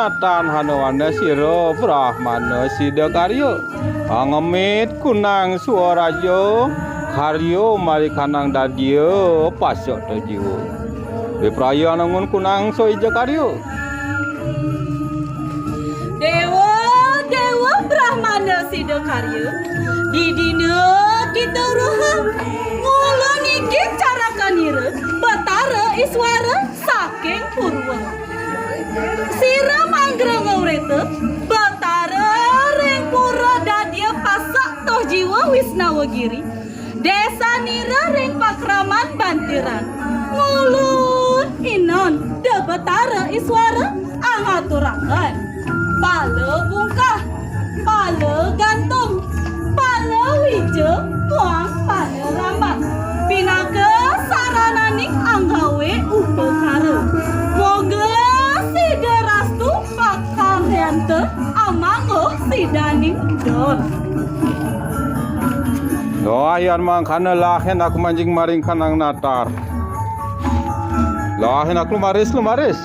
natan hanawana siro brahmana sida karyo angemit kunang suarajo karyo mari kanang dadio pasok to jiwo beprayo anangun kunang soija karyo Dewa Dewa Brahmana sida karyo didina kita ruha ngulun iki cara kanira batara iswara saking purwa sira manggra ngaureta batara ring pura dadia pasak toh jiwa Wisnawagiri desa nira ring pakraman bantiran ngulun inon de batara iswara angaturakan pala bungkah pala gantung pala wija muang pala rambat pinaka sarananing anggawe upakara moga sida rastu pakaryanta amango sidaning don Doayan mang kana lahen aku manjing maring kanang natar lahen aku lumaris